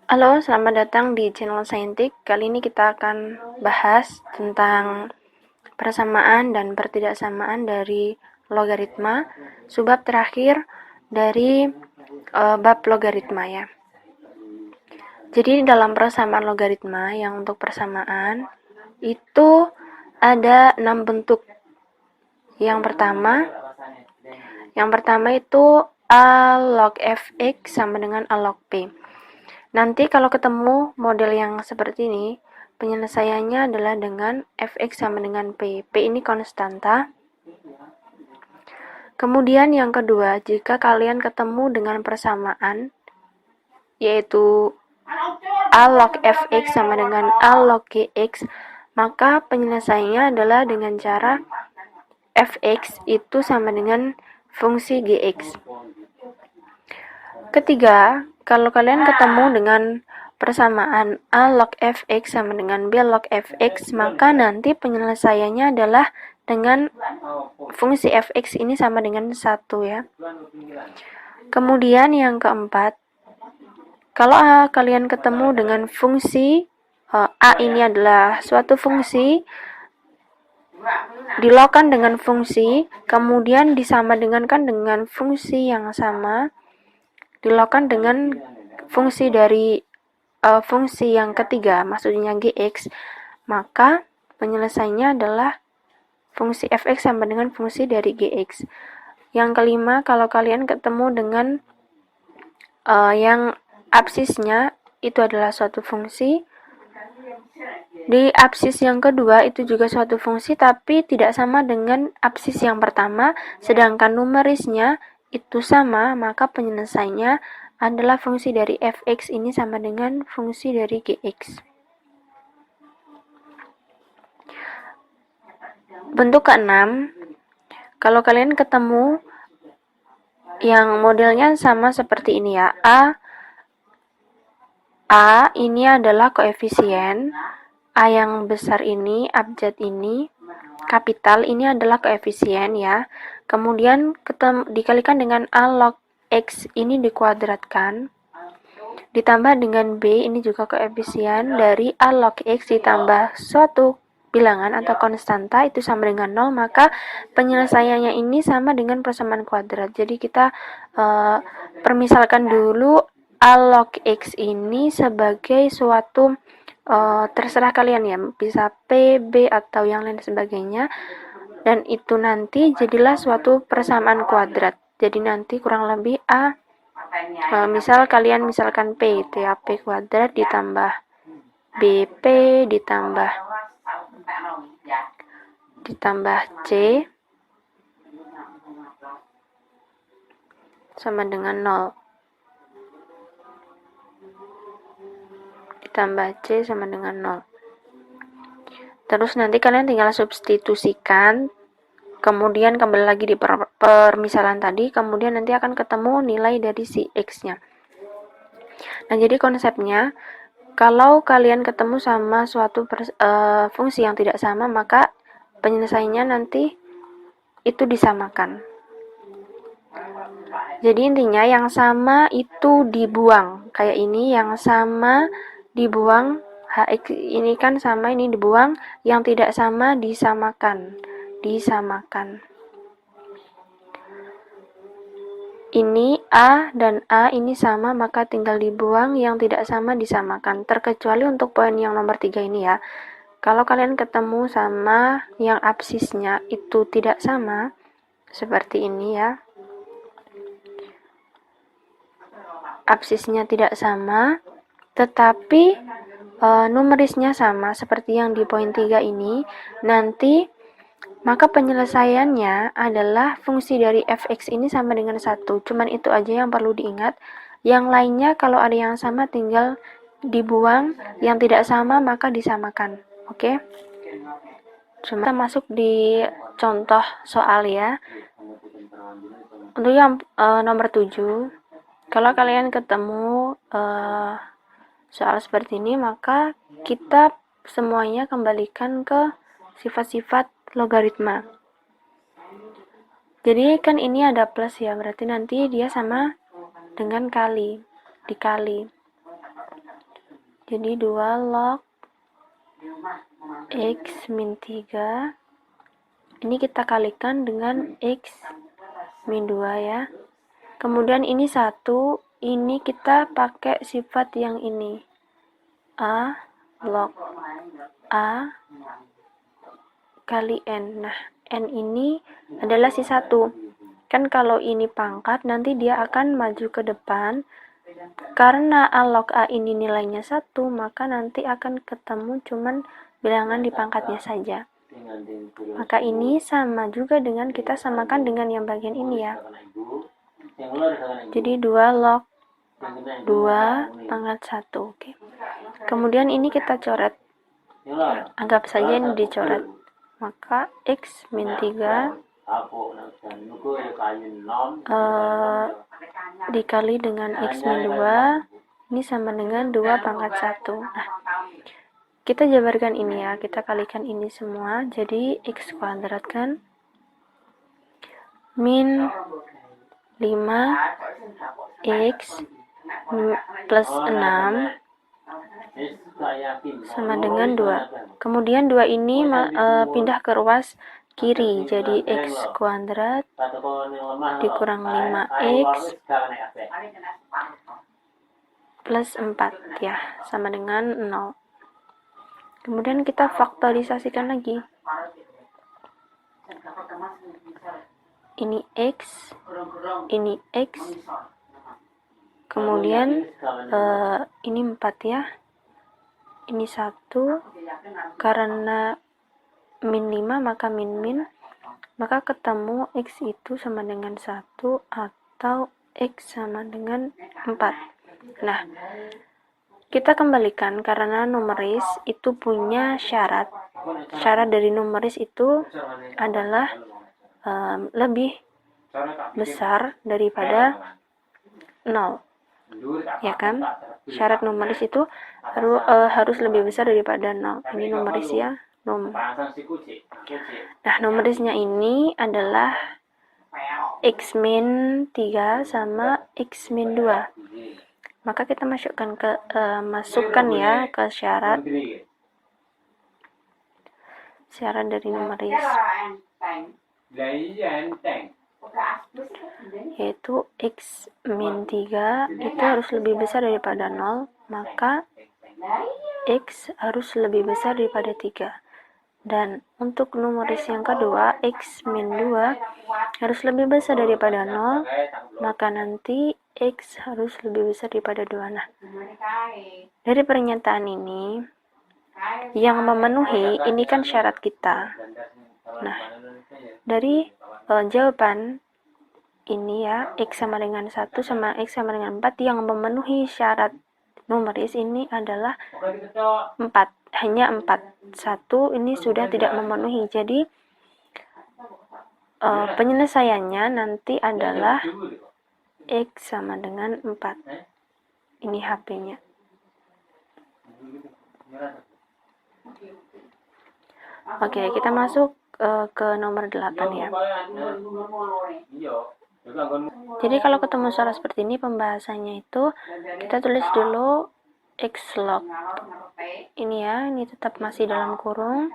Halo, selamat datang di channel Saintik. Kali ini kita akan bahas tentang persamaan dan pertidaksamaan dari logaritma, subbab terakhir dari bab logaritma ya. Jadi dalam persamaan logaritma yang untuk persamaan itu ada 6 bentuk. Yang pertama itu a log fx sama dengan a log p. Nanti kalau ketemu model yang seperti ini, penyelesaiannya adalah dengan fx sama dengan p. P ini konstanta. Kemudian yang kedua, jika kalian ketemu dengan persamaan, yaitu a log fx sama dengan a log gx, maka penyelesaiannya adalah dengan cara fx itu sama dengan fungsi gx. Ketiga, kalau kalian ketemu dengan persamaan a log fx sama dengan b log fx, maka nanti penyelesaiannya adalah dengan fungsi fx ini sama dengan 1 ya. Kemudian yang keempat, kalau kalian ketemu dengan fungsi a ini adalah suatu fungsi, dilogkan dengan fungsi, kemudian disama dengankan dengan fungsi yang sama, dilogkan dengan fungsi dari fungsi yang ketiga, maksudnya gx, maka penyelesaiannya adalah fungsi fx sama dengan fungsi dari gx. Yang kelima, kalau kalian ketemu dengan yang absisnya itu adalah suatu fungsi, di absis yang kedua itu juga suatu fungsi tapi tidak sama dengan absis yang pertama, sedangkan numerisnya itu sama, maka penyelesaiannya adalah fungsi dari fx ini sama dengan fungsi dari gx. Bentuk keenam, kalau kalian ketemu yang modelnya sama seperti ini ya, A ini adalah koefisien, A yang besar ini, abjad ini, kapital ini adalah koefisien ya. Kemudian dikalikan dengan A log X ini dikuadratkan. Ditambah dengan B ini juga koefisien dari A log X ditambah suatu bilangan atau konstanta itu sama dengan 0, maka penyelesaiannya ini sama dengan persamaan kuadrat. Jadi kita permisalkan dulu A log X ini sebagai suatu terserah kalian ya, bisa P, B, atau yang lain sebagainya, dan itu nanti jadilah suatu persamaan kuadrat. Jadi nanti kurang lebih misal kalian misalkan P itu ya, P kuadrat ditambah BP ditambah C sama dengan 0. Ditambah C sama dengan 0. Terus nanti kalian tinggal substitusikan, kemudian kembali lagi di permisalan tadi, kemudian nanti akan ketemu nilai dari si X-nya. Nah, jadi konsepnya, kalau kalian ketemu sama suatu fungsi yang tidak sama, maka penyelesaiannya nanti itu disamakan. Jadi intinya yang sama itu dibuang. Kayak ini, yang sama dibuang, hx ini kan sama, ini dibuang, yang tidak sama disamakan. Ini A dan A ini sama, maka tinggal dibuang, yang tidak sama disamakan. Terkecuali untuk poin yang nomor 3 ini ya. Kalau kalian ketemu sama yang absisnya itu tidak sama, seperti ini ya. Absisnya tidak sama, tetapi numerisnya sama, seperti yang di poin 3 ini, nanti maka penyelesaiannya adalah fungsi dari fx ini sama dengan 1. Cuman itu aja yang perlu diingat. Yang lainnya kalau ada yang sama tinggal dibuang, yang tidak sama maka disamakan. Oke? Cuma kita masuk di contoh soal ya. Untuk yang nomor 7, kalau kalian ketemu soal seperti ini, maka kita semuanya kembalikan ke sifat-sifat logaritma. Jadi kan ini ada plus ya, berarti nanti dia sama dengan dikali. Jadi 2 log X min 3. Ini kita kalikan dengan X min 2 ya. Kemudian ini 1, ini kita pakai sifat yang ini. A log A kali N. Nah, N ini adalah si 1. Kan kalau ini pangkat, nanti dia akan maju ke depan. Karena A log A ini nilainya 1, maka nanti akan ketemu cuman bilangan di pangkatnya saja. Maka ini sama juga dengan kita samakan dengan yang bagian ini ya. Jadi 2 log 2 pangkat 1. Oke. Kemudian ini kita coret. Anggap saja ini dicoret. Maka X min 3 dikali dengan X min 2 ini sama dengan 2 pangkat 1. Nah, kita jabarkan ini ya, kita kalikan ini semua, jadi X kuadrat kan min 5X plus 6 sama dengan 2. Kemudian 2 ini pindah ke ruas kiri, jadi X kuadrat dikurang 5X plus 4 ya, sama dengan 0. Kemudian kita faktorisasikan lagi. Ini X, ini X, kemudian ini 4 ya. Ini 1, karena min 5 maka min, maka ketemu X itu sama dengan 1 atau X sama dengan 4. Nah, kita kembalikan karena numeris itu punya syarat. Syarat dari numeris itu adalah lebih besar daripada 0. Ya kan? Syarat numeris itu harus lebih besar daripada 0. Ini numeris ya. Nah, numerisnya ini adalah X min 3 sama X min 2. Maka kita masukkan ya ke syarat dari numeris, yaitu X min 3 itu harus lebih besar daripada 0, maka X harus lebih besar daripada 3. Dan untuk numeris yang kedua, X min 2 harus lebih besar daripada 0, maka nanti X harus lebih besar daripada 2. Nah, dari pernyataan ini, yang memenuhi ini kan syarat kita. Nah, dari jawaban ini ya, X sama dengan 1 sama X sama dengan 4, yang memenuhi syarat numeris ini adalah 4. Hanya 4. 1 ini sudah tidak memenuhi. Jadi, penyelesaiannya nanti adalah X sama dengan 4. Ini HP-nya. Oke, kita masuk ke nomor 8 ya. Jadi kalau ketemu soal seperti ini, pembahasannya itu kita tulis dulu X log. Ini ya, ini tetap masih dalam kurung.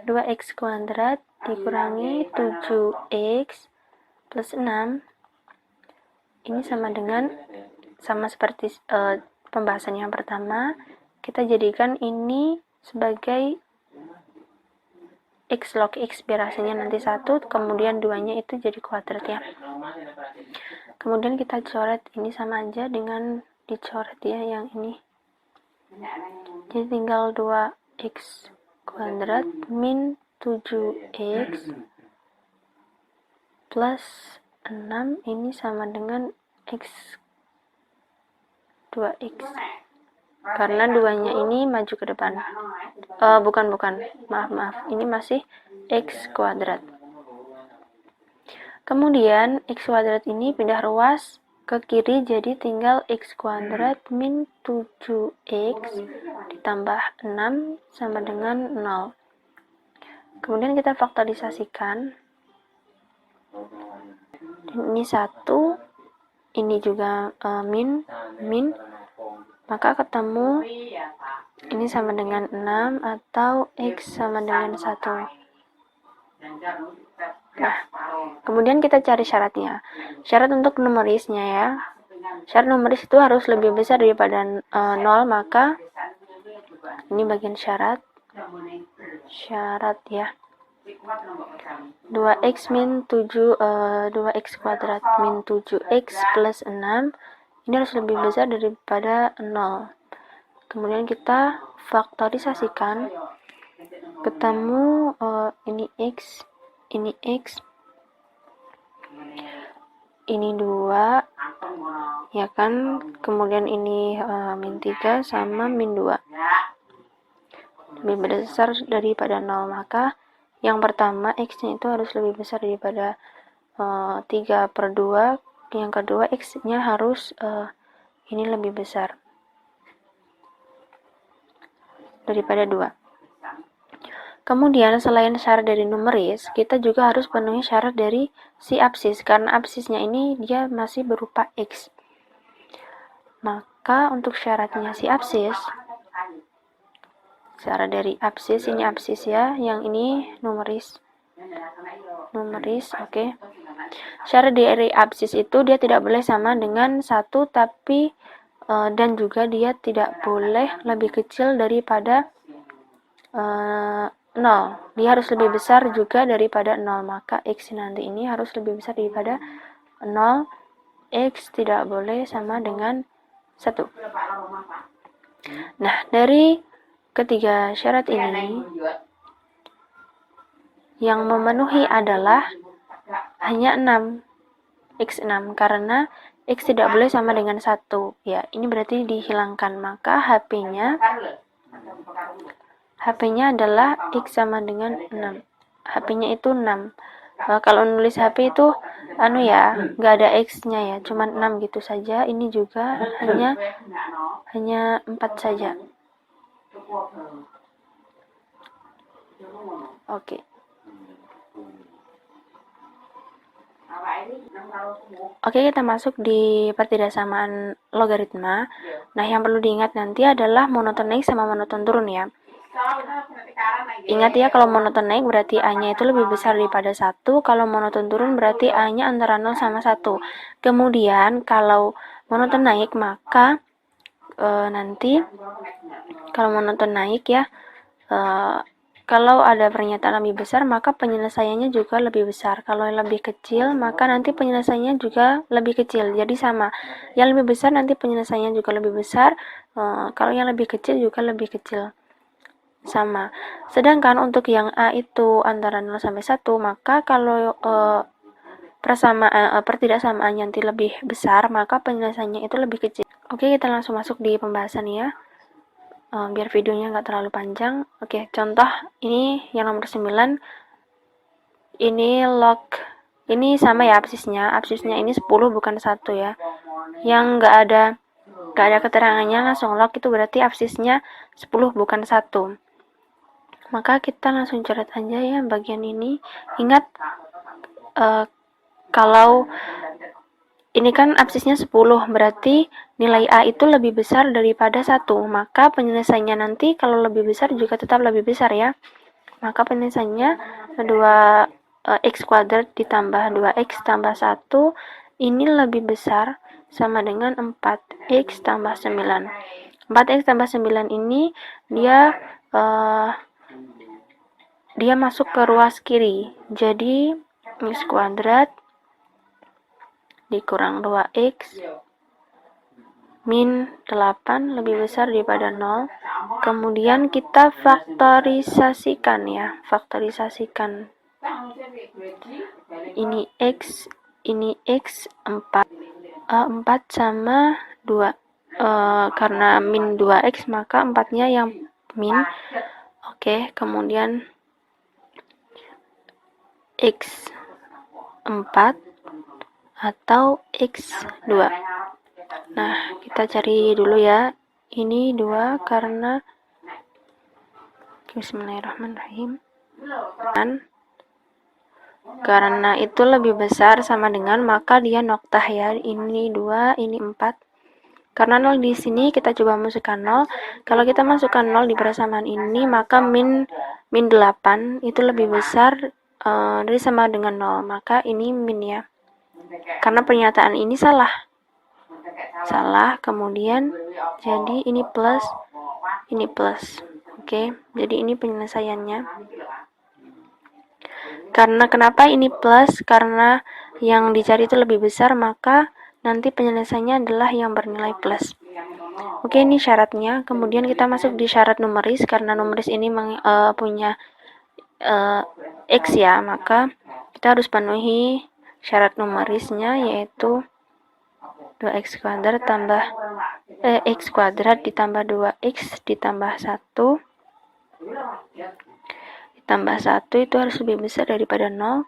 2X kuadrat dikurangi 7X plus 6. Ini sama seperti pembahasan yang pertama, kita jadikan ini sebagai X log X biar hasilnya nanti 1, kemudian 2-nya itu jadi kuadrat ya. Kemudian kita coret ini sama aja dengan dicoret ya yang ini. Jadi tinggal 2X kuadrat min 7X plus 6 ini sama dengan X 2X. Karena 2-nya ini maju ke depan. Bukan. Maaf. Ini masih X kuadrat. Kemudian X kuadrat ini pindah ruas ke kiri, jadi tinggal X kuadrat min 7X ditambah 6 sama dengan 0. Kemudian kita faktorisasikan. Ini 1, ini juga min, maka ketemu ini sama dengan 6 atau X sama dengan 1. Nah, kemudian kita cari syaratnya. Syarat untuk numerisnya ya. Syarat numeris itu harus lebih besar daripada 0, maka ini bagian syarat. Syarat ya. 2x min 7 2x kuadrat min 7x plus 6 ini harus lebih besar daripada 0. Kemudian kita faktorisasikan, ketemu ini x, ini x, ini 2 ya kan, kemudian ini min 3 sama min 2 lebih besar daripada 0, maka yang pertama x-nya itu harus lebih besar daripada 3/2, yang kedua x-nya harus ini lebih besar daripada 2. Kemudian selain syarat dari numeris, kita juga harus penuhi syarat dari si absis, karena absisnya ini dia masih berupa x. Maka untuk syaratnya si absis, syarat dari absis, ini absis ya, yang ini numeris, oke. Syarat dari absis itu dia tidak boleh sama dengan 1, tapi dan juga dia tidak boleh lebih kecil daripada 0. Dia harus lebih besar juga daripada 0, maka x nanti ini harus lebih besar daripada 0. X tidak boleh sama dengan 1. Nah, dari ketiga syarat ini yang memenuhi adalah hanya 6, x6, karena x tidak boleh sama dengan 1 ya, ini berarti dihilangkan, maka HP-nya adalah x sama dengan 6. HP-nya itu 6. Kalau nulis HP itu nggak ada x-nya ya, cuman 6 gitu saja. Ini juga hanya 4 saja. Oke. Oke, kita masuk di pertidaksamaan logaritma. Nah, yang perlu diingat nanti adalah monoton naik sama monoton turun ya. Ingat ya, kalau monoton naik berarti A-nya itu lebih besar daripada 1, kalau monoton turun berarti A-nya antara 0 sama 1. Kemudian kalau monoton naik, maka nanti kalau monoton naik ya, kalau ada pernyataan lebih besar, maka penyelesaiannya juga lebih besar. Kalau yang lebih kecil, maka nanti penyelesaiannya juga lebih kecil. Jadi sama. Yang lebih besar nanti penyelesaiannya juga lebih besar. Kalau yang lebih kecil juga lebih kecil. Sama. Sedangkan untuk yang A itu antara 0 sampai 1, maka kalau pertidaksamaan nanti lebih besar, maka penyelesaiannya itu lebih kecil. Oke, kita langsung masuk di pembahasan ya. Biar videonya nggak terlalu panjang. Oke, contoh ini yang nomor 9. Ini log, ini sama ya absisnya. Absisnya ini 10 bukan 1 ya. Yang nggak ada keterangannya langsung log, itu berarti absisnya 10 bukan 1. Maka kita langsung coret aja ya bagian ini. Ingat kalau ini kan absisnya 10, berarti nilai A itu lebih besar daripada 1, maka penyelesaiannya nanti kalau lebih besar juga tetap lebih besar ya. Maka penyelesaiannya 2x kuadrat ditambah 2x tambah 1, ini lebih besar sama dengan 4x tambah 9. 4x tambah 9 ini dia masuk ke ruas kiri, jadi x kuadrat dikurang 2x min 8 lebih besar daripada 0. Kemudian kita faktorisasikan ya, ini x 4 sama 2, karena min 2x maka 4-nya yang min. Oke, kemudian x 4 atau x2. Nah, kita cari dulu ya. Ini 2 karena bismillahirrahmanirrahim. Karena itu lebih besar sama dengan, maka dia noktah ya. Ini 2, ini 4. Karena 0 di sini kita coba masukkan 0. Kalau kita masukkan 0 di persamaan ini, maka min 8 itu lebih besar dari sama dengan 0. Maka ini min ya. Karena pernyataan ini salah. Kemudian jadi ini plus, ini plus. Oke, jadi ini penyelesaiannya. Karena kenapa ini plus? Karena yang dicari itu lebih besar, maka nanti penyelesaiannya adalah yang bernilai plus. Oke, ini syaratnya. Kemudian kita masuk di syarat numeris. Karena numeris ini punya x ya, maka kita harus penuhi syarat numerisnya, yaitu 2x kuadrat tambah x kuadrat ditambah 2x ditambah 1 ditambah 1 itu harus lebih besar daripada 0.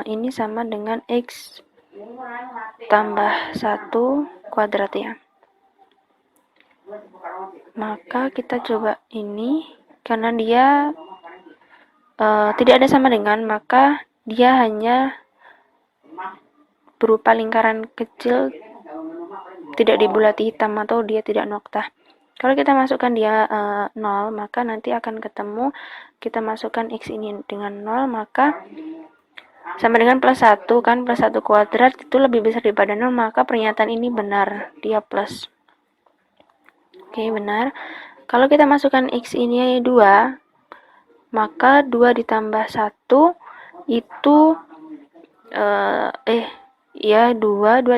Ini sama dengan x tambah 1 kuadrat ya. Maka kita coba ini, karena dia tidak ada sama dengan, maka dia hanya berupa lingkaran kecil, tidak dibulati hitam atau dia tidak noktah. Kalau kita masukkan dia 0, maka nanti akan ketemu, kita masukkan x ini dengan 0, maka sama dengan plus 1 kan, plus 1 kuadrat itu lebih besar daripada 0, maka pernyataan ini benar, dia plus. Oke, benar. Kalau kita masukkan x ini 2, maka 2 ditambah 1 itu 2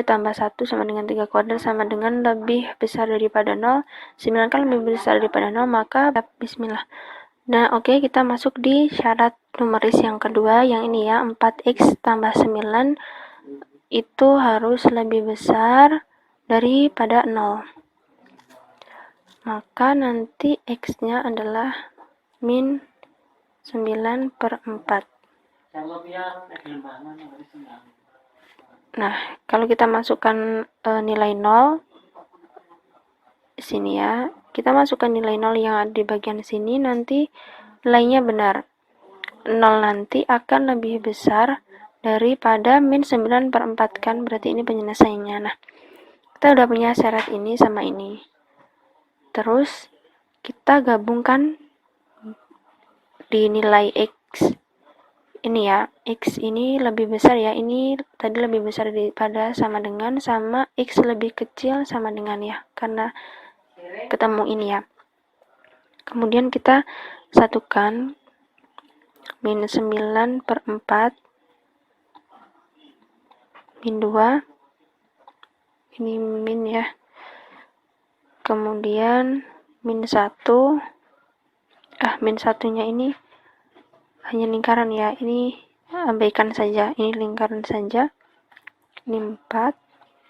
tambah 1 sama dengan 3 kuadrat sama dengan lebih besar daripada 0. 9 kan lebih besar daripada 0, maka bismillah. Nah, oke, kita masuk di syarat numeris yang kedua, yang ini ya, 4x tambah 9 itu harus lebih besar daripada 0. Maka nanti x-nya adalah min 9/4. Nah, kalau kita masukkan nilai 0 di sini ya, kita masukkan nilai 0 yang ada di bagian sini, nanti nilainya benar. 0 nanti akan lebih besar daripada min 9/4 kan, berarti ini penyelesaiannya. Nah, kita udah punya syarat ini sama ini. Terus kita gabungkan di nilai x ini ya, x ini lebih besar ya, ini tadi lebih besar daripada sama dengan, sama x lebih kecil sama dengan ya, karena ketemu ini ya. Kemudian kita satukan min 9/4 min 2, ini min ya, kemudian min 1, min 1-nya ini hanya lingkaran ya, ini abaikan saja, ini lingkaran saja. Ini 4,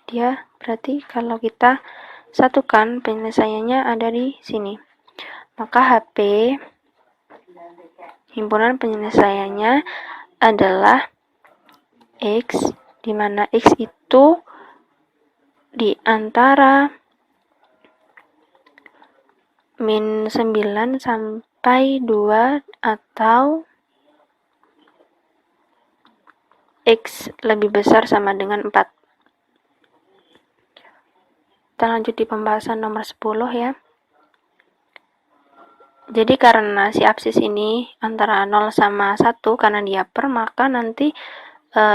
dia berarti kalau kita satukan penyelesaiannya ada di sini. Maka HP himpunan penyelesaiannya adalah x, di mana x itu di antara min 9 sampai 2 atau x lebih besar sama dengan 4. Kita lanjut di pembahasan nomor 10 ya. Jadi karena si absis ini antara 0 sama 1, karena dia per, maka nanti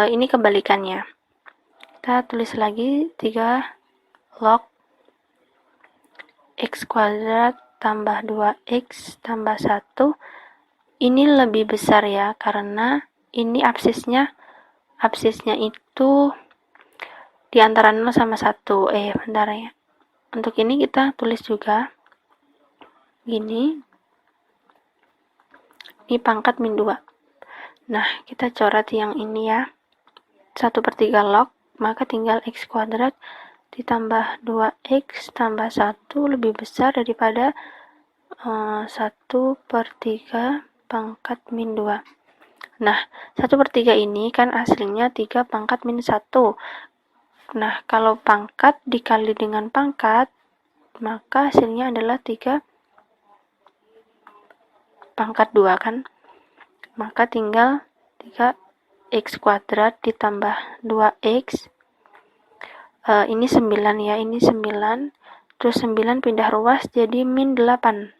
ini kebalikannya. Kita tulis lagi 3 log x kuadrat tambah 2x tambah 1. Ini lebih besar ya, karena ini absisnya itu di antara 0 sama 1. Bentar ya. Untuk ini kita tulis juga gini. Ini pangkat min 2. Nah, kita coret yang ini ya. 1/3 log, maka tinggal x kuadrat ditambah 2x tambah 1 lebih besar daripada 1/3 pangkat min 2. Nah, 1/3 ini kan aslinya 3 pangkat min 1. Nah, kalau pangkat dikali dengan pangkat, maka hasilnya adalah 3 pangkat 2 kan. Maka tinggal 3x kuadrat ditambah 2x ini 9 ya, ini 9, terus 9 pindah ruas jadi min 8.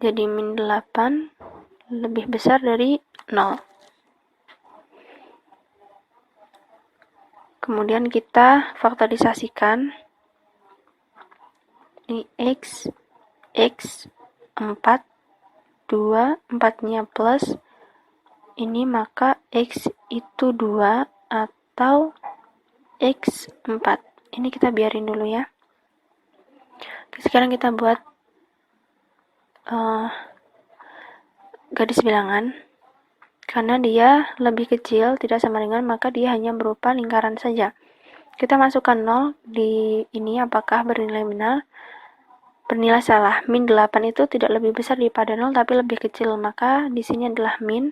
Jadi min 8 lebih besar dari 0. Kemudian kita faktorisasikan. Ini X 4, 2, 4-nya plus. Ini maka X itu 2 atau X 4. Ini kita biarin dulu ya. Sekarang kita buat garis bilangan. Karena dia lebih kecil, tidak sama dengan, maka dia hanya berupa lingkaran saja. Kita masukkan 0 di ini, apakah bernilai benar? Bernilai salah. Min 8 itu tidak lebih besar daripada 0, tapi lebih kecil. Maka di sini adalah min.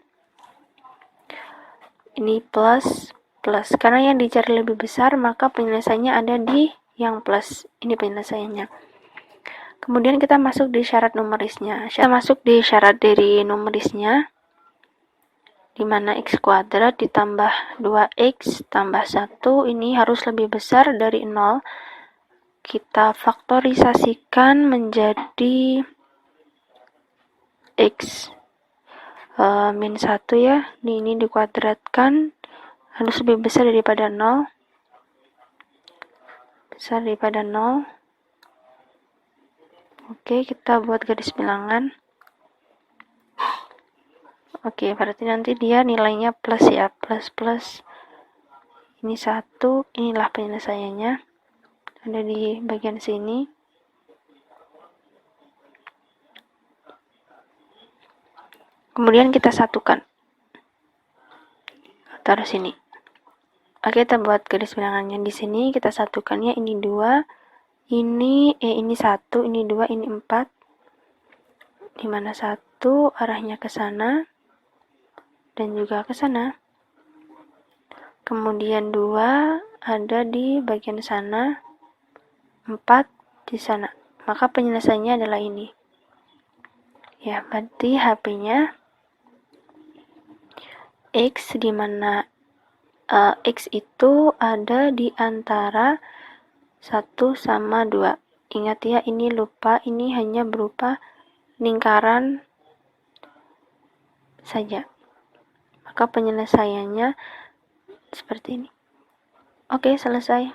Ini plus. Karena yang dicari lebih besar, maka penyelesaiannya ada di yang plus. Ini penyelesaiannya. Kemudian kita masuk di syarat numerisnya. Kita masuk di syarat dari numerisnya, di mana x kuadrat ditambah 2x tambah 1 ini harus lebih besar dari 0. Kita faktorisasikan menjadi x min 1 ya. Ini dikuadratkan harus lebih besar daripada 0. Besar daripada 0. Oke, kita buat garis bilangan. Oke, berarti nanti dia nilainya plus ya, plus. Ini 1, inilah penyelesaiannya. Ada di bagian sini. Kemudian kita satukan. Taruh sini. Oke, kita buat garis bilangannya di sini, kita satukannya ini 2, ini 1, ini 2, ini 4. Dimana 1 arahnya ke sana dan juga ke sana. Kemudian 2 ada di bagian sana, 4 di sana. Maka penyelesaiannya adalah ini. Ya, berarti HP-nya X, dimana X itu ada di antara 1 sama 2. Ingat ya, ini lupa, ini hanya berupa lingkaran saja. Maka penyelesaiannya seperti ini. Oke, selesai.